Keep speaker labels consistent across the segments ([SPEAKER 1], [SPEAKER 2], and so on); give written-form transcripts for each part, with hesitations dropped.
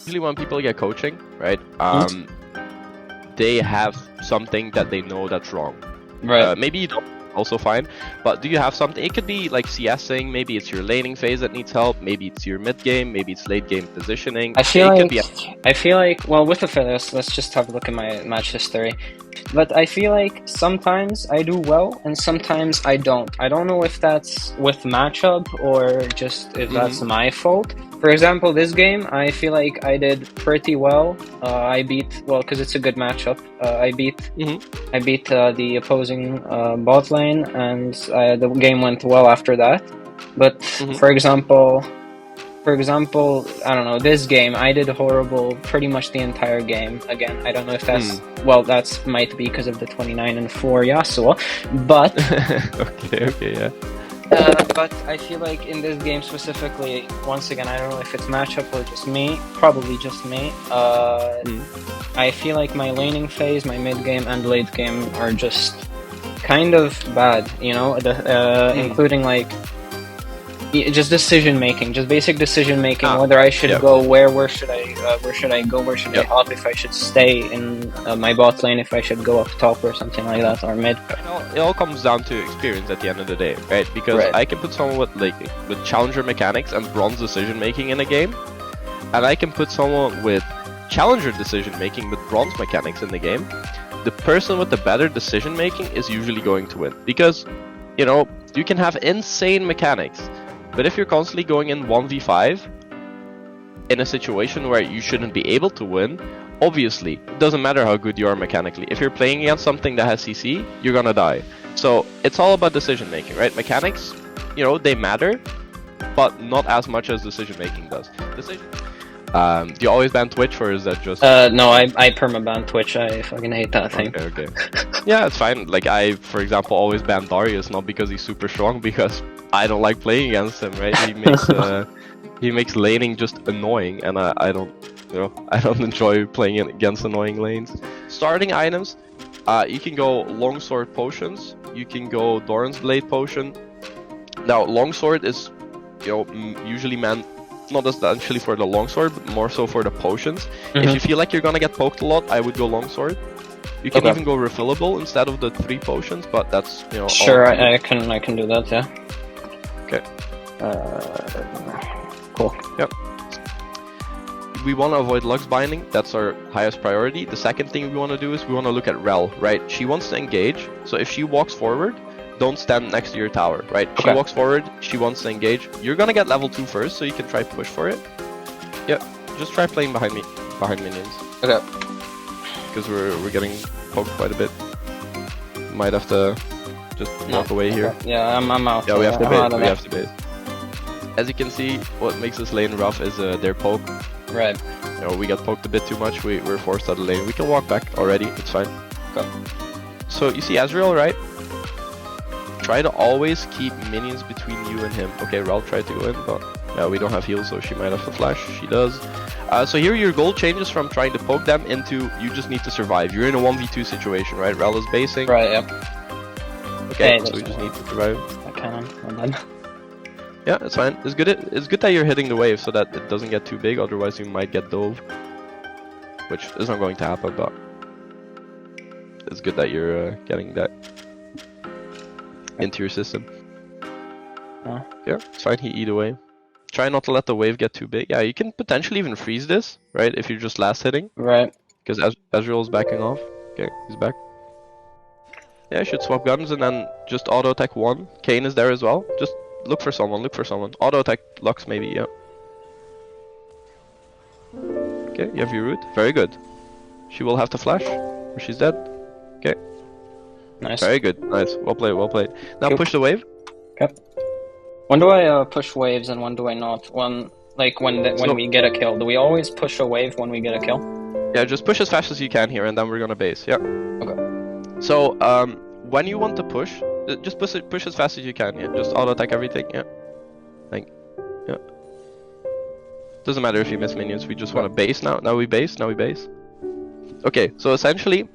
[SPEAKER 1] usually when people get coaching, right, they have something that they know that's wrong.
[SPEAKER 2] Right.
[SPEAKER 1] Maybe you don't, also fine, but do you have something? It could be like CSing, maybe it's your laning phase that needs help, maybe it's your mid game, maybe it's late game positioning.
[SPEAKER 2] I feel like, well, with Aphelios, let's just have a look at my match history. But I feel like sometimes I do well and sometimes I don't. I don't know if that's with matchup or just if that's my fault. For example, this game, I feel like I did pretty well. I beat, well, because it's a good matchup. I beat the opposing bot lane, and the game went well after that. But for example, I don't know, this game, I did horrible pretty much the entire game. Again, I don't know if that's, well, that's might be because of the 29-4 Yasuo, but...
[SPEAKER 1] okay, yeah.
[SPEAKER 2] But I feel like in this game specifically, once again, I don't know if it's matchup or just me, probably just me, I feel like my laning phase, my mid game and late game are just kind of bad, you know, including like just decision making, just basic decision making. Whether I should go where should I go? Where should I hop? If I should stay in my bot lane, if I should go up top or something like that, or mid.
[SPEAKER 1] It all comes down to experience at the end of the day, right? Because I can put someone with challenger mechanics and bronze decision making in a game, and I can put someone with challenger decision making with bronze mechanics in the game. The person with the better decision making is usually going to win, because you know you can have insane mechanics. But if you're constantly going in 1v5 in a situation where you shouldn't be able to win, obviously, it doesn't matter how good you are mechanically. If you're playing against something that has CC, you're gonna die. So it's all about decision making, right? Mechanics, you know, they matter, but not as much as decision making does. Do you always ban Twitch, or is that just...
[SPEAKER 2] No, I permaban Twitch. I fucking hate that thing.
[SPEAKER 1] Okay. Yeah, it's fine. Like, I, for example, always ban Darius, not because he's super strong, because I don't like playing against him, right? He makes laning just annoying, and I don't, you know, I don't enjoy playing against annoying lanes. Starting items, you can go longsword potions, you can go Doran's Blade potion. Now, longsword is, you know, usually meant not essentially for the longsword, but more so for the potions. If you feel like you're gonna get poked a lot, I would go longsword. You can even go refillable instead of the 3 potions, but that's, you know...
[SPEAKER 2] Sure, I can do that, yeah.
[SPEAKER 1] Okay.
[SPEAKER 2] Cool.
[SPEAKER 1] Yep. We want to avoid Lux binding, that's our highest priority. The second thing we want to do is we want to look at Rel, right? She wants to engage, so if she walks forward, don't stand next to your tower, right? She walks forward, she wants to engage. You're gonna get level 2 first, so you can try push for it. Yeah, just try playing behind minions.
[SPEAKER 2] Okay.
[SPEAKER 1] Because we're getting poked quite a bit. Might have to just walk away here.
[SPEAKER 2] Yeah, I'm out.
[SPEAKER 1] Yeah, we have to base. As you can see, what makes this lane rough is their poke.
[SPEAKER 2] Right.
[SPEAKER 1] You know, we got poked a bit too much, we're forced out of the lane. We can walk back already, it's fine.
[SPEAKER 2] Okay.
[SPEAKER 1] So you see Azrael, right? Try to always keep minions between you and him. Okay, Rel tried to go in, but yeah, we don't have heals, so she might have to flash. She does. So here your goal changes from trying to poke them into you just need to survive. You're in a 1v2 situation, right? Rel is basing.
[SPEAKER 2] Right, yeah.
[SPEAKER 1] Okay, so we just need to survive.
[SPEAKER 2] I can.
[SPEAKER 1] Yeah, it's fine. It's good that you're hitting the wave so that it doesn't get too big, otherwise you might get dove. Which is not going to happen, but it's good that you're getting that into your system. Yeah, it's fine, he eat away. Try not to let the wave get too big. Yeah, you can potentially even freeze this, right, if you're just last hitting.
[SPEAKER 2] Right.
[SPEAKER 1] Because Azrael's backing off. Okay, he's back. Yeah, I should swap guns and then just auto attack 1. Kayn is there as well. Just look for someone. Auto attack Lux maybe, yeah. Okay, you have your root. Very good. She will have to flash, or she's dead. Okay.
[SPEAKER 2] Nice.
[SPEAKER 1] Very good. Nice. Well played. Now push the wave.
[SPEAKER 2] Okay. When do I push waves and when do I not? When we get a kill, do we always push a wave when we get a kill?
[SPEAKER 1] Yeah, just push as fast as you can here, and then we're gonna base. Yeah.
[SPEAKER 2] Okay.
[SPEAKER 1] So when you want to push, just push as fast as you can. Yeah. Just auto attack everything. Yeah. Yeah. Doesn't matter if you miss minions. We just want to base now. Now we base. Okay. So essentially,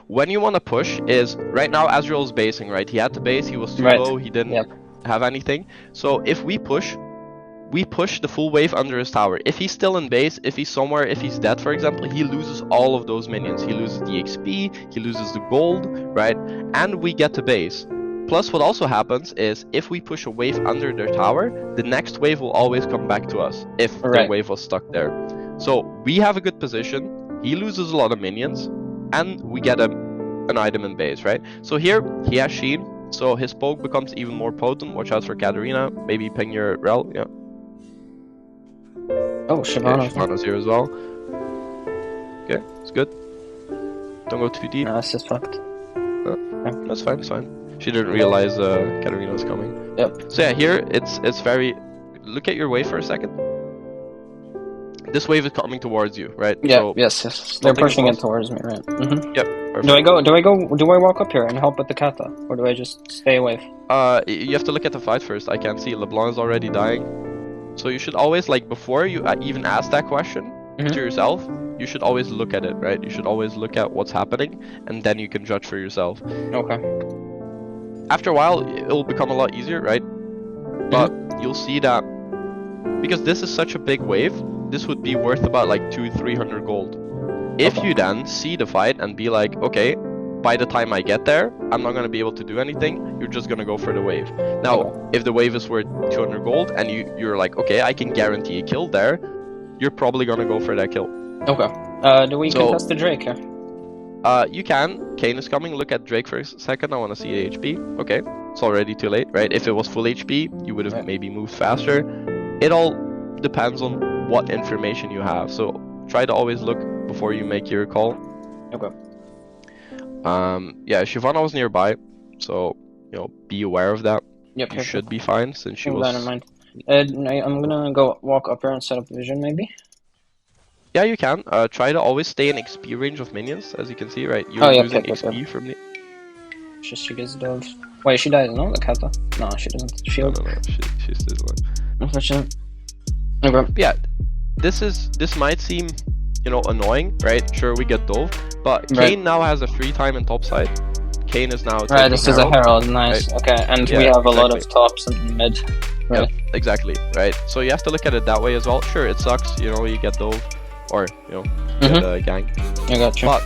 [SPEAKER 1] when you want to push is right now Azrael's basing, right? He had to base. He was too low. He didn't have anything. So if we push, we push the full wave under his tower. If he's still in base, if he's somewhere, if he's dead, for example, he loses all of those minions. He loses the XP, he loses the gold, right? And we get to base. Plus, what also happens is if we push a wave under their tower, the next wave will always come back to us if the wave was stuck there. So we have a good position, he loses a lot of minions, and we get an item in base, right? So here, he has Sheen, so his poke becomes even more potent. Watch out for Katarina, maybe ping your Rel, yeah.
[SPEAKER 2] Oh, Shyvana.
[SPEAKER 1] Okay, Shyvana's here as well. Okay, it's good. Don't go too deep.
[SPEAKER 2] No, this is fucked.
[SPEAKER 1] That's fine, it's fine. She didn't realize Katarina was coming.
[SPEAKER 2] Yep.
[SPEAKER 1] So yeah, here it's very... Look at your wave for a second. This wave is coming towards you, right?
[SPEAKER 2] Yeah,
[SPEAKER 1] so
[SPEAKER 2] yes. They're pushing it towards me, right?
[SPEAKER 1] Yep. Perfect.
[SPEAKER 2] Do I walk up here and help with the kata? Or do I just stay away?
[SPEAKER 1] You have to look at the fight first. I can't see. LeBlanc is already dying. So you should always, like, before you even ask that question to yourself, you should always look at it, right? You should always look at what's happening, and then you can judge for yourself.
[SPEAKER 2] Okay.
[SPEAKER 1] After a while, it'll become a lot easier, right? But you'll see that, because this is such a big wave, this would be worth about like 200-300 gold. If you then see the fight and be like, okay, by the time I get there, I'm not gonna be able to do anything, you're just gonna go for the wave. Now, if the wave is worth 200 gold and you're like, okay, I can guarantee a kill there, you're probably gonna go for that kill.
[SPEAKER 2] Okay. Do we contest the Drake here?
[SPEAKER 1] You can. Kane is coming. Look at Drake for a second. I want to see the HP. Okay, it's already too late, right? If it was full HP, you would have maybe moved faster. It all depends on what information you have. So try to always look before you make your call.
[SPEAKER 2] Okay.
[SPEAKER 1] Yeah, Shyvana was nearby, so you know, be aware of that.
[SPEAKER 2] Yep.
[SPEAKER 1] You should be fine since she was.
[SPEAKER 2] That in mind. I'm gonna go walk up here and set up vision, maybe.
[SPEAKER 1] Yeah, you can. Try to always stay in XP range of minions, as you can see, right? You're losing XP from the...
[SPEAKER 2] She gets dove. Wait, she dies, no? The kata? No, she doesn't. Shield.
[SPEAKER 1] No, she's still alive.
[SPEAKER 2] Unfortunate. Okay.
[SPEAKER 1] Yeah, this might seem, you know, annoying, right? Sure, we get dove, but Kane now has a free time in top side. Kane is now
[SPEAKER 2] right, this is a herald, nice.
[SPEAKER 1] Right?
[SPEAKER 2] Okay, and we have a lot of tops in mid. Right.
[SPEAKER 1] Yeah, exactly, right? So you have to look at it that way as well. Sure, it sucks, you know, you get dove. Or, you know, the gang.
[SPEAKER 2] I got you.
[SPEAKER 1] But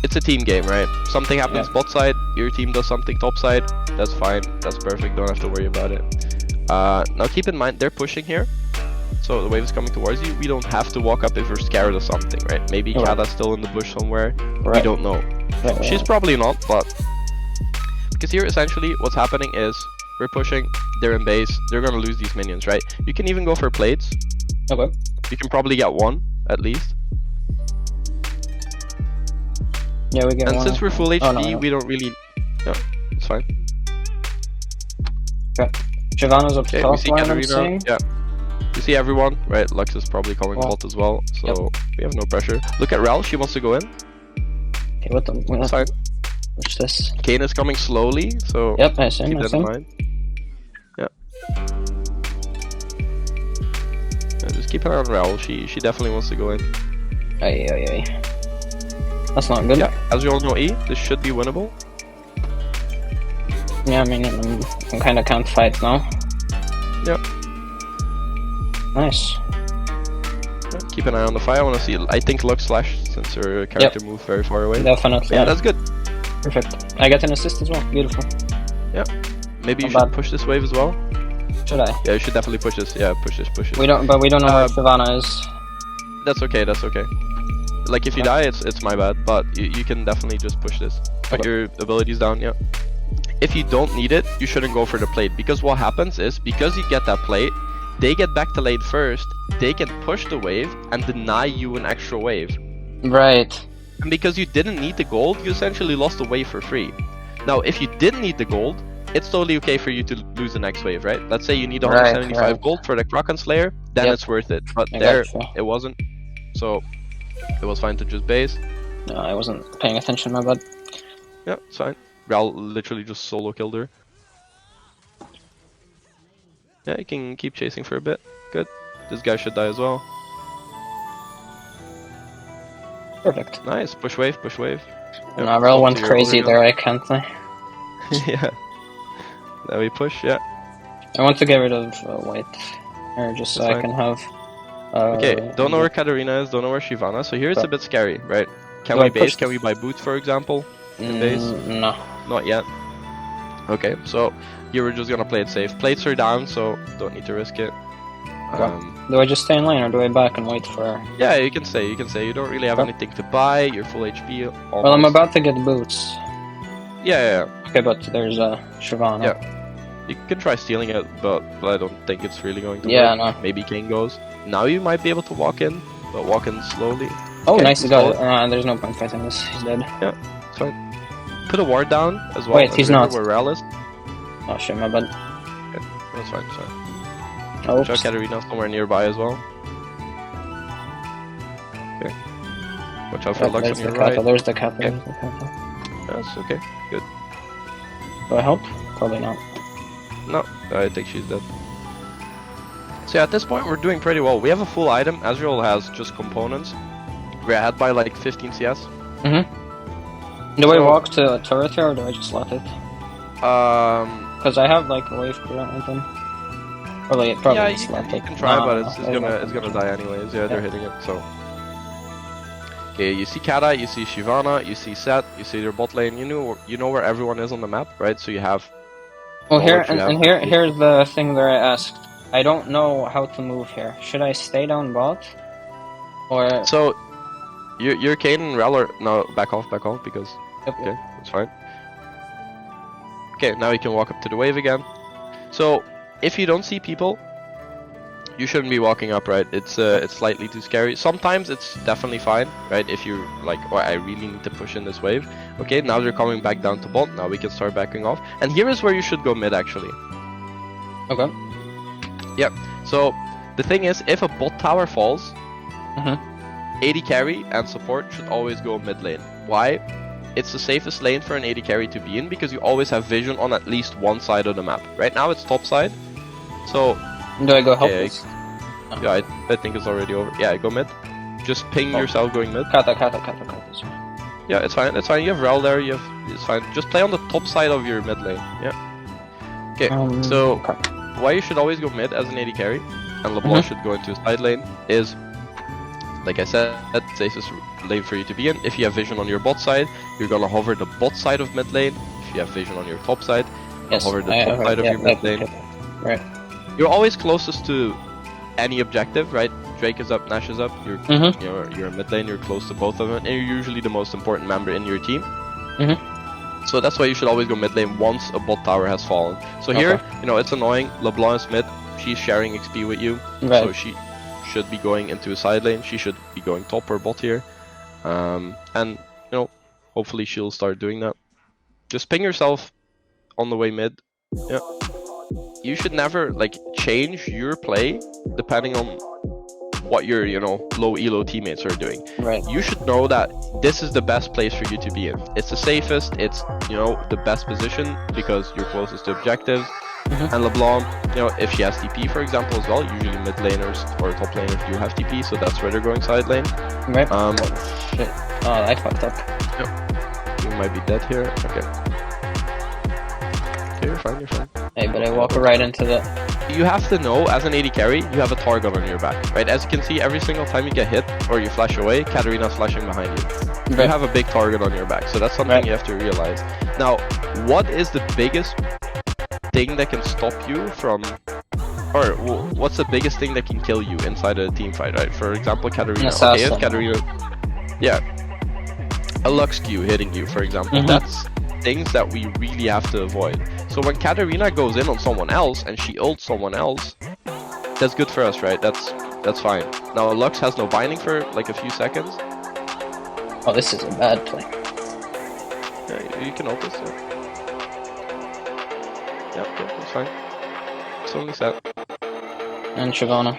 [SPEAKER 1] it's a team game, right? Something happens bot side, your team does something top side, that's fine, that's perfect, don't have to worry about it. Now keep in mind, they're pushing here, so the wave is coming towards you. We don't have to walk up if we're scared of something, right? Maybe Kata's still in the bush somewhere, we don't know. She's probably not, but... Because here, essentially, what's happening is, we're pushing, they're in base, they're gonna lose these minions, right? You can even go for plates.
[SPEAKER 2] Okay.
[SPEAKER 1] You can probably get one, at least.
[SPEAKER 2] Yeah, we get one.
[SPEAKER 1] And since we're full HP, we don't really... Yeah, it's fine.
[SPEAKER 2] Okay. Shyvana's up top,
[SPEAKER 1] we see Katarina, yeah. You see everyone, right? Lux is probably coming bot as well, so we have no pressure. Look at Rel, she wants to go in.
[SPEAKER 2] Okay, what the...
[SPEAKER 1] It's fine.
[SPEAKER 2] What's this?
[SPEAKER 1] Kane is coming slowly, so
[SPEAKER 2] yep, I see him,
[SPEAKER 1] keep that in mind. Yeah. Just keep an eye on Rel, she definitely wants to go in.
[SPEAKER 2] Aye. That's not good.
[SPEAKER 1] Yeah, as you all know, this should be winnable.
[SPEAKER 2] Yeah, I mean, I kinda can't fight now.
[SPEAKER 1] Yeah.
[SPEAKER 2] Nice.
[SPEAKER 1] Yeah, keep an eye on the fire, I wanna see, I think Lux flashed since her character moved very far away.
[SPEAKER 2] Definitely.
[SPEAKER 1] Yeah, that's good.
[SPEAKER 2] Perfect. I get an assist as well, beautiful.
[SPEAKER 1] Yeah. Maybe you should push this wave as well.
[SPEAKER 2] Should I?
[SPEAKER 1] Yeah, you should definitely push this. Yeah, push this.
[SPEAKER 2] We don't know where Shyvana is.
[SPEAKER 1] That's okay. Like if you die, it's my bad. But you can definitely just push this. Put your abilities down. Yeah. If you don't need it, you shouldn't go for the plate, because what happens is, because you get that plate, they get back to lane first. They can push the wave and deny you an extra wave.
[SPEAKER 2] Right.
[SPEAKER 1] And because you didn't need the gold, you essentially lost the wave for free. Now, if you didn't need the gold, it's totally okay for you to lose the next wave, right? Let's say you need 175 gold for the Kraken Slayer, then it's worth it. But it wasn't. So, it was fine to just base.
[SPEAKER 2] No, I wasn't paying attention, my bad.
[SPEAKER 1] Yeah, it's fine. Ral literally just solo killed her. Yeah, you can keep chasing for a bit. Good. This guy should die as well.
[SPEAKER 2] Perfect.
[SPEAKER 1] Nice. Push wave.
[SPEAKER 2] Yeah, no, Ral went crazy there, I can't lie.
[SPEAKER 1] Yeah. Now we push, yeah.
[SPEAKER 2] I want to get rid of white, or just so I can have.
[SPEAKER 1] Okay, don't know where Katarina is, don't know where Shyvana, so here it's a bit scary, right? Can we base? Can we buy boots, for example? Base?
[SPEAKER 2] No.
[SPEAKER 1] Not yet. Okay, so here we're just gonna play it safe. Plates are down, so don't need to risk it.
[SPEAKER 2] Do I just stay in lane, or do I back and wait for...
[SPEAKER 1] Yeah, you can stay, You don't really have anything to buy, you're full HP. Almost.
[SPEAKER 2] Well, I'm about to get boots.
[SPEAKER 1] Yeah.
[SPEAKER 2] Okay, but there's Shyvana.
[SPEAKER 1] Yeah. You can try stealing it, but I don't think it's really going to work.
[SPEAKER 2] No.
[SPEAKER 1] Maybe King goes. Now you might be able to walk in, but walk in slowly.
[SPEAKER 2] Oh, okay, nice, he got it. There's no point fighting this, he's dead.
[SPEAKER 1] Yeah, it's fine. Put a ward down as well.
[SPEAKER 2] Wait, he's not.
[SPEAKER 1] Where Rel is.
[SPEAKER 2] Oh shit, my bad.
[SPEAKER 1] Okay, that's fine,
[SPEAKER 2] Oh,
[SPEAKER 1] Check Katarina somewhere nearby as well. Okay. Watch out for Lux on your right.
[SPEAKER 2] There's the Kappa.
[SPEAKER 1] Okay. That's okay, good.
[SPEAKER 2] Do I help? Probably not.
[SPEAKER 1] No, I think she's dead. So yeah, at this point we're doing pretty well. We have a full item. Azrael has just components. We're ahead by like 15 CS.
[SPEAKER 2] Do I walk to a turret here, or do I just let it? Because I have like a wave clear or anything. Or like, probably
[SPEAKER 1] yeah,
[SPEAKER 2] just let it.
[SPEAKER 1] You can try, but it's gonna die anyways. Yeah, they're hitting it, so. Okay, you see Kata, you see Shyvana, you see Set, you see their bot lane. You know where everyone is on the map, right? So you have...
[SPEAKER 2] Oh, here's the thing that I asked. I don't know how to move here. Should I stay down bot? Or...
[SPEAKER 1] So, you're Kane and Rel are... No, back off, because...
[SPEAKER 2] Yep.
[SPEAKER 1] Okay, that's fine. Okay, now you can walk up to the wave again. So, if you don't see people, you shouldn't be walking up, right? It's slightly too scary. Sometimes it's definitely fine, right? If you're like, oh, I really need to push in this wave. Okay, now they're coming back down to bot. Now we can start backing off. And here is where you should go mid, actually.
[SPEAKER 2] Okay.
[SPEAKER 1] Yep. So the thing is, if a bot tower falls, AD carry and support should always go mid lane. Why? It's the safest lane for an AD carry to be in because you always have vision on at least one side of the map. Right now it's top side, so...
[SPEAKER 2] Do I go help this?
[SPEAKER 1] Yeah, I think it's already over. Yeah, go mid. Just ping yourself going mid.
[SPEAKER 2] Kata.
[SPEAKER 1] Yeah, it's fine, You have Rel there, it's fine. Just play on the top side of your mid lane, yeah. Okay, so... Why you should always go mid as an AD carry, and LeBlanc should go into a side lane, is... Like I said, that's the safest lane for you to be in. If you have vision on your bot side, you're gonna hover the bot side of mid lane. If you have vision on your top side, hover the top side of your mid lane.
[SPEAKER 2] Right.
[SPEAKER 1] You're always closest to any objective, right? Drake is up, Nash is up. You're in mid lane. You're close to both of them, and you're usually the most important member in your team. So that's why you should always go mid lane once a bot tower has fallen. So here, it's annoying. LeBlanc is mid. She's sharing XP with you, so she should be going into a side lane. She should be going top or bot here, and hopefully she'll start doing that. Just ping yourself on the way mid. Yeah, you should never change your play depending on what your low elo teammates are doing.
[SPEAKER 2] Right.
[SPEAKER 1] You should know that this is the best place for you to be in. It's the safest. It's the best position because you're closest to objectives. And LeBlanc, if she has TP, for example, as well, usually mid laners or top laners do have TP, so that's where they're going side lane.
[SPEAKER 2] Right. Shit. Oh, I fucked up.
[SPEAKER 1] Yep. You might be dead here. Okay. Okay, you're fine.
[SPEAKER 2] Hey, but I walk right into the...
[SPEAKER 1] You have to know, as an AD carry, you have a target on your back, right? As you can see, every single time you get hit or you flash away, Katarina's flashing behind you. Right. You have a big target on your back, so that's something you have to realize. Now, what is the biggest thing that can stop you from, or what's the biggest thing that can kill you inside a team fight, right? For example, Katarina. Okay, if Katarina, a Lux Q hitting you, for example. That's things that we really have to avoid. So when Katarina goes in on someone else and she ults someone else, that's good for us, right? That's fine. Now Lux has no binding for like a few seconds.
[SPEAKER 2] Oh, this is a bad play.
[SPEAKER 1] Yeah, you can ult this. Yeah, that's fine. It's only set.
[SPEAKER 2] And Shyvana.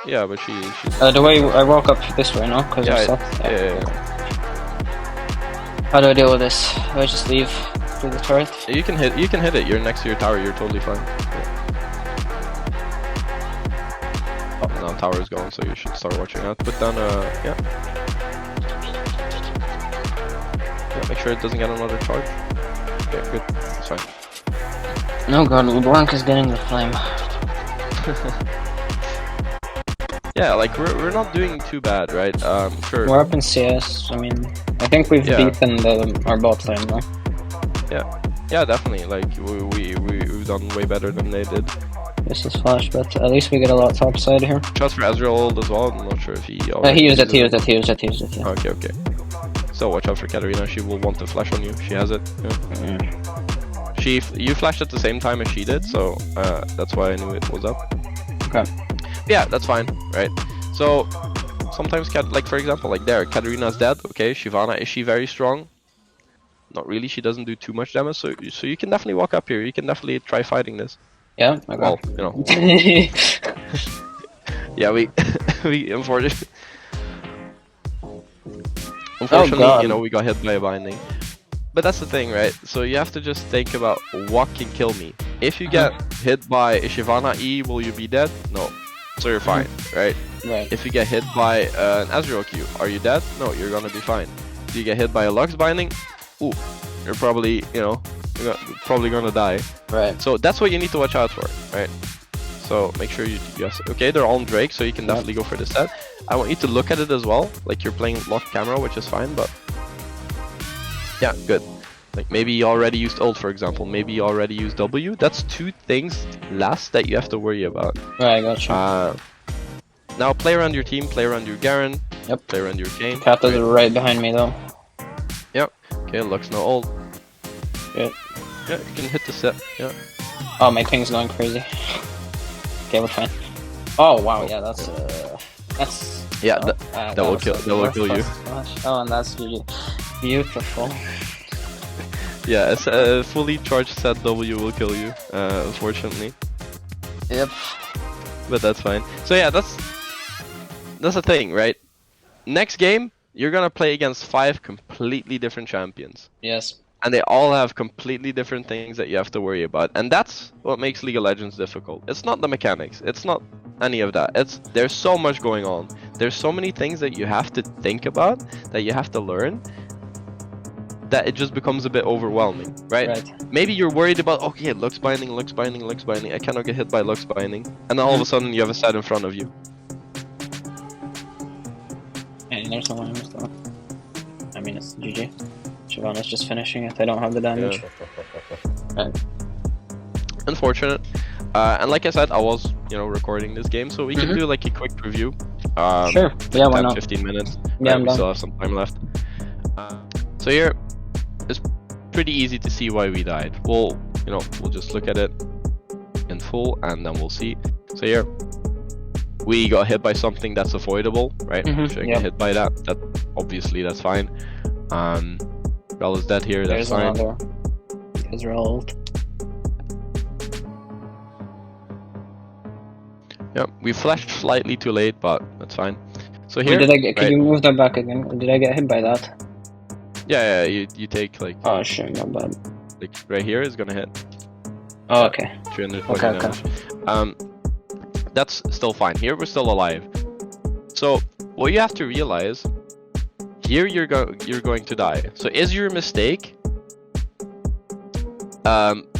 [SPEAKER 1] Yeah, but she's...
[SPEAKER 2] the way I walk up this way now, because I'm set.
[SPEAKER 1] Yeah.
[SPEAKER 2] How do I deal with this? Do I just leave through the turret?
[SPEAKER 1] You can hit it. You're next to your tower. You're totally fine. Oh, now tower is gone, so you should start watching out. Put down yeah, make sure it doesn't get another charge. Okay, good. That's fine.
[SPEAKER 2] No god, LeBlanc is getting the flame.
[SPEAKER 1] Yeah, like we're not doing too bad, right? Sure.
[SPEAKER 2] We're up in CS. I mean, I think we've beaten our bot lane though.
[SPEAKER 1] Yeah, definitely. Like we've done way better than they did.
[SPEAKER 2] This is flash, but at least we get a lot top side here.
[SPEAKER 1] Shots for Ezreal as well. I'm not sure if he.
[SPEAKER 2] He used it. Yeah.
[SPEAKER 1] Okay. So watch out for Katarina. She will want to flash on you. She has it. Yeah. You flashed at the same time as she did, so that's why I knew it was up.
[SPEAKER 2] Okay.
[SPEAKER 1] Yeah, that's fine, right? So sometimes, like for example, like there, Katarina's dead. Okay, Shyvana, is she very strong? Not really. She doesn't do too much damage, so you can definitely walk up here. You can definitely try fighting this.
[SPEAKER 2] Yeah. Okay.
[SPEAKER 1] Well, you know. Yeah, we unfortunately, you know, we got hit by a binding. But that's the thing, right? So you have to just think about what can kill me. If you get hit by a Shyvana E, will you be dead? No. So you're fine, right?
[SPEAKER 2] Right.
[SPEAKER 1] If you get hit by an Ezreal Q, are you dead? No, you're gonna be fine. Do you get hit by a Lux binding? Ooh, you're probably, you know, you're probably gonna die.
[SPEAKER 2] Right.
[SPEAKER 1] So that's what you need to watch out for, right? So make sure you okay, they're all on Drake, so you can definitely go for this set. I want you to look at it as well, like you're playing locked camera, which is fine, but yeah, good. Like maybe you already used ult, for example. Maybe you already used W. That's two things less that you have to worry about.
[SPEAKER 2] Right, gotcha.
[SPEAKER 1] Now play around your team, play around your Garen.
[SPEAKER 2] Yep.
[SPEAKER 1] Play around your Kayn.
[SPEAKER 2] Kata's right behind me though.
[SPEAKER 1] Yep. Okay, Lux no ult.
[SPEAKER 2] Good.
[SPEAKER 1] Yeah, you can hit the set. Yeah.
[SPEAKER 2] Oh, my ping's going crazy. Okay, we're fine. Oh wow, yeah, that's
[SPEAKER 1] yeah, that will kill. That will kill you.
[SPEAKER 2] Oh, and that's beautiful.
[SPEAKER 1] Yeah, a fully charged set W will kill you, unfortunately.
[SPEAKER 2] Yep.
[SPEAKER 1] But that's fine. So yeah, that's the thing, right? Next game, you're gonna play against 5 completely different champions.
[SPEAKER 2] Yes.
[SPEAKER 1] And they all have completely different things that you have to worry about. And that's what makes League of Legends difficult. It's not the mechanics. It's not any of that. There's so much going on. There's so many things that you have to think about, that you have to learn, that it just becomes a bit overwhelming, right? Maybe you're worried about, okay, Lux binding, I cannot get hit by Lux binding. And then all of a sudden you have a set in front of you.
[SPEAKER 2] And there's no one though. I mean, it's GG. Shyvana's just finishing it. I don't have the damage.
[SPEAKER 1] Yeah. Right. Unfortunate. And like I said, I was, you know, recording this game, so we can do like a quick review.
[SPEAKER 2] Sure. Yeah, why
[SPEAKER 1] 10,
[SPEAKER 2] not?
[SPEAKER 1] 15 minutes.
[SPEAKER 2] Yeah,
[SPEAKER 1] we still have some time left. So here, it's pretty easy to see why we died. We'll just look at it in full, and then we'll see. So here, we got hit by something that's avoidable, right? Shouldn't get hit by that. Obviously that's fine. Rel is dead here. That's fine.
[SPEAKER 2] Another Ezreal ult.
[SPEAKER 1] Yeah, we flashed slightly too late, but that's fine. So here,
[SPEAKER 2] could you move that back again? Did I get hit by that?
[SPEAKER 1] Yeah, you take like.
[SPEAKER 2] Oh shit, my bad.
[SPEAKER 1] Like right here is gonna hit.
[SPEAKER 2] Oh, okay.
[SPEAKER 1] 320 damage. That's still fine. Here we're still alive. So what you have to realize, here you're going to die. So is your mistake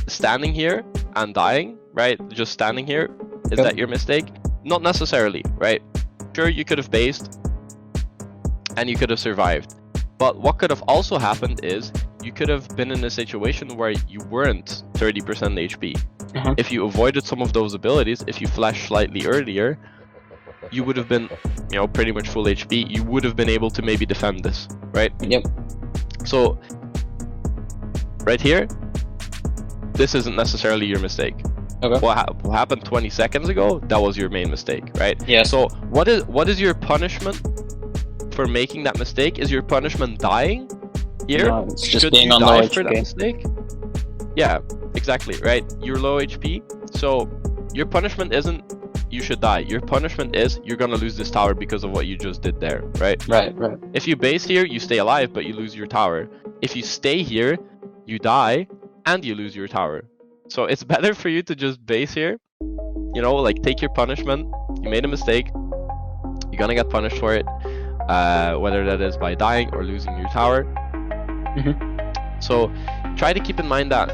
[SPEAKER 1] standing here and dying, right? Just standing here, is that your mistake? Not necessarily, right? Sure, you could have based and you could have survived. But what could have also happened is you could have been in a situation where you weren't 30% HP. If you avoided some of those abilities, if you flashed slightly earlier, you would have been, you know, pretty much full HP. You would have been able to maybe defend this, right?
[SPEAKER 2] Yep.
[SPEAKER 1] So, right here, this isn't necessarily your mistake.
[SPEAKER 2] Okay.
[SPEAKER 1] What happened 20 seconds ago, that was your main mistake, right?
[SPEAKER 2] Yeah.
[SPEAKER 1] So, what is your punishment for making that mistake? Is your punishment dying here?
[SPEAKER 2] No, it's just
[SPEAKER 1] Should
[SPEAKER 2] being
[SPEAKER 1] you
[SPEAKER 2] on
[SPEAKER 1] die
[SPEAKER 2] low
[SPEAKER 1] for
[SPEAKER 2] HP.
[SPEAKER 1] that mistake? Yeah, exactly, right? You're low HP, so your punishment isn't you should die. Your punishment is you're gonna lose this tower because of what you just did there, right?
[SPEAKER 2] Right.
[SPEAKER 1] If you base here, you stay alive, but you lose your tower. If you stay here, you die, and you lose your tower. So it's better for you to just base here, you know, like take your punishment. You made a mistake, you're gonna get punished for it, whether that is by dying or losing your tower. So try to keep in mind that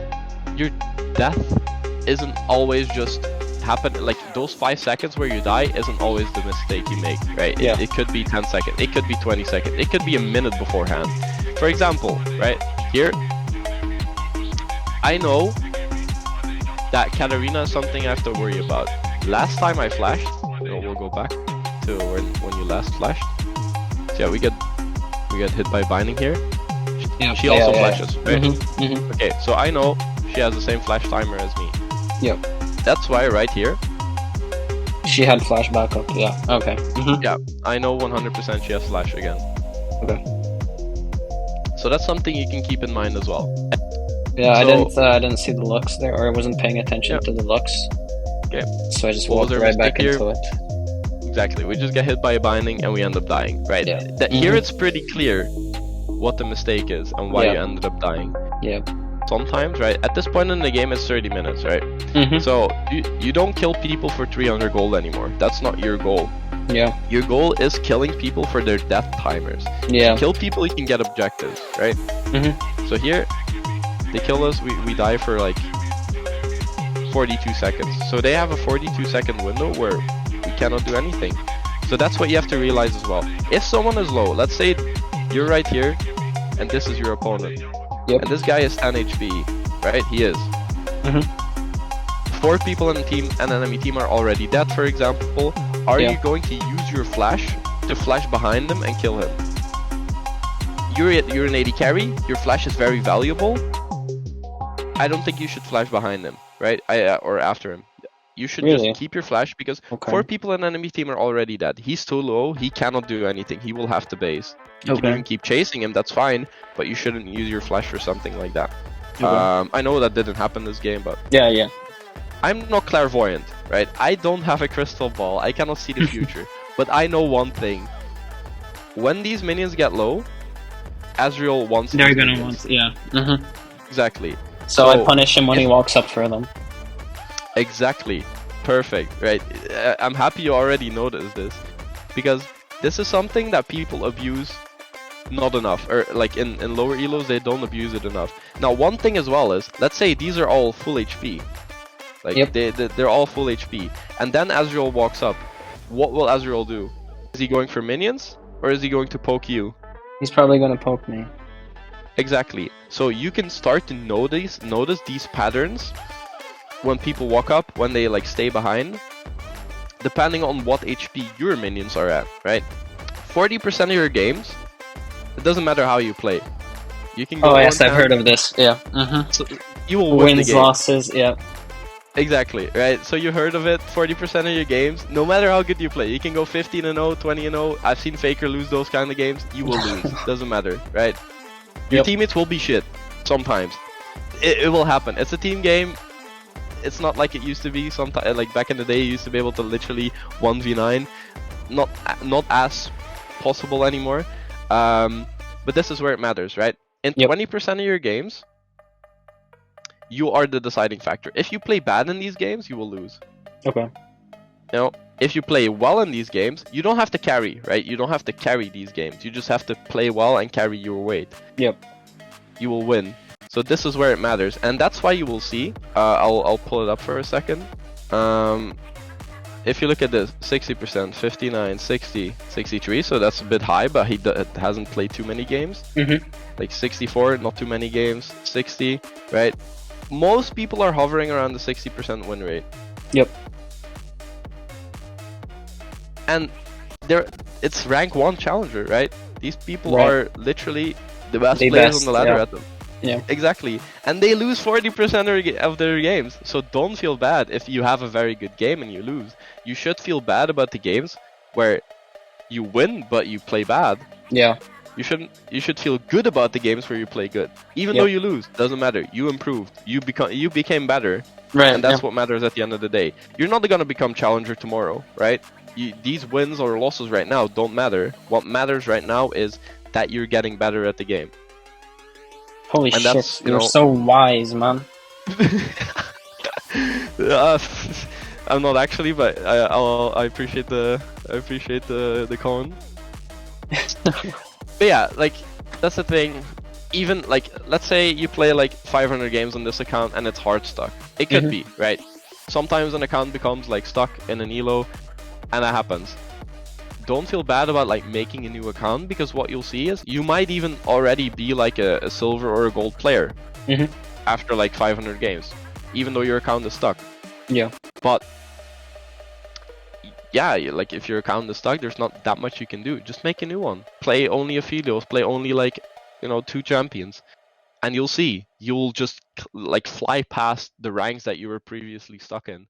[SPEAKER 1] your death isn't always just happen. Like those 5 seconds where you die isn't always the mistake you make, right?
[SPEAKER 2] Yeah.
[SPEAKER 1] It could be 10 seconds, it could be 20 seconds, it could be a minute beforehand. For example, right here, I know that Katarina is something I have to worry about. Last time I flashed, we'll go back to when you last flashed. So yeah, we get hit by binding here.
[SPEAKER 2] Yeah.
[SPEAKER 1] She also flashes, right?
[SPEAKER 2] Mm-hmm.
[SPEAKER 1] Okay, so I know she has the same flash timer as me.
[SPEAKER 2] Yep.
[SPEAKER 1] That's why right here,
[SPEAKER 2] she had flash backup. Yeah. Okay.
[SPEAKER 1] Yeah, I know 100% she has flash again.
[SPEAKER 2] Okay.
[SPEAKER 1] So that's something you can keep in mind as well.
[SPEAKER 2] Yeah,
[SPEAKER 1] So,
[SPEAKER 2] I didn't see the looks there, or I wasn't paying attention to the looks.
[SPEAKER 1] Okay.
[SPEAKER 2] So I just walked right back into it.
[SPEAKER 1] Exactly. We just get hit by a binding and we end up dying, right?
[SPEAKER 2] Yeah.
[SPEAKER 1] Here it's pretty clear what the mistake is and why you ended up dying.
[SPEAKER 2] Yeah.
[SPEAKER 1] Sometimes, right? At this point in the game, it's 30 minutes, right? So you don't kill people for 300 gold anymore. That's not your goal.
[SPEAKER 2] Yeah.
[SPEAKER 1] Your goal is killing people for their death timers.
[SPEAKER 2] Yeah.
[SPEAKER 1] Kill people, you can get objectives, right? So here, they kill us, we die for like 42 seconds. So they have a 42-second window where we cannot do anything. So that's what you have to realize as well. If someone is low, let's say you're right here, and this is your opponent.
[SPEAKER 2] Yep.
[SPEAKER 1] And this guy is 10 HP, right? He is. 4 people in the team, an enemy team are already dead, for example. Are you going to use your flash to flash behind him and kill him? You're an AD carry, your flash is very valuable. I don't think you should flash behind him, right? Or after him. You should just keep your flash because 4 people in enemy team are already dead. He's too low, he cannot do anything, he will have to base. You can even keep chasing him, that's fine, but you shouldn't use your flash for something like that. I know that didn't happen this game, but...
[SPEAKER 2] Yeah.
[SPEAKER 1] I'm not clairvoyant, right? I don't have a crystal ball, I cannot see the future. But I know one thing. When these minions get low, Azrael wants
[SPEAKER 2] they're gonna want,
[SPEAKER 1] Exactly.
[SPEAKER 2] So I punish him when he walks up for them.
[SPEAKER 1] Exactly. Perfect, right? I'm happy you already noticed this. Because this is something that people abuse not enough. Or like in lower elos, they don't abuse it enough. Now one thing as well is, let's say these are all full HP. Like they're all full HP. And then Azrael walks up. What will Azrael do? Is he going for minions? Or is he going to poke you?
[SPEAKER 2] He's probably gonna poke me.
[SPEAKER 1] Exactly. So you can start to notice these patterns when people walk up, when they like stay behind, depending on what HP your minions are at, right? 40% of your games, it doesn't matter how you play. You can go.
[SPEAKER 2] Oh yes, I've heard of this. Yeah.
[SPEAKER 1] So you will win the game.
[SPEAKER 2] Losses, yeah.
[SPEAKER 1] Exactly, right? So you heard of it, 40% of your games, no matter how good you play, you can go 15-0, 20-0. I've seen Faker lose those kind of games, you will lose. Doesn't matter, right? Your teammates will be shit, sometimes. It will happen. It's a team game. It's not like it used to be. Sometimes, like back in the day, you used to be able to literally 1v9. Not as possible anymore. But this is where it matters, right? In 20% of your games, you are the deciding factor. If you play bad in these games, you will lose.
[SPEAKER 2] Okay.
[SPEAKER 1] Now, if you play well in these games, you don't have to carry, right? You don't have to carry these games. You just have to play well and carry your weight.
[SPEAKER 2] Yep.
[SPEAKER 1] You will win. So this is where it matters, and that's why you will see. I'll pull it up for a second. If you look at this, 60%, 59, 60, 63. So that's a bit high, but he hasn't played too many games. Like 64, not too many games. 60, right? Most people are hovering around the 60% win rate.
[SPEAKER 2] Yep.
[SPEAKER 1] And it's rank 1 challenger, right? These people are literally the best players on the ladder at them.
[SPEAKER 2] Yeah.
[SPEAKER 1] Exactly. And they lose 40% of their games. So don't feel bad if you have a very good game and you lose. You should feel bad about the games where you win but you play bad.
[SPEAKER 2] Yeah.
[SPEAKER 1] You should feel good about the games where you play good. Even though you lose, doesn't matter. You improved. You became better.
[SPEAKER 2] Right.
[SPEAKER 1] And that's what matters at the end of the day. You're not gonna become challenger tomorrow, right? These wins or losses right now don't matter. What matters right now is that you're getting better at the game.
[SPEAKER 2] Holy shit, you're so wise, man.
[SPEAKER 1] I'm not actually, but I appreciate the comment. But yeah, like that's the thing. even like, let's say you play like 500 games on this account and it's hard stuck. It could be, right? Sometimes an account becomes like stuck in an elo, and that happens. Don't feel bad about like making a new account, because what you'll see is you might even already be like a silver or a gold player after like 500 games, even though your account is stuck.
[SPEAKER 2] Yeah.
[SPEAKER 1] But yeah, like if your account is stuck, there's not that much you can do. Just make a new one. Play only Aphelios, play only like, 2 champions, and you'll see, you'll just like fly past the ranks that you were previously stuck in.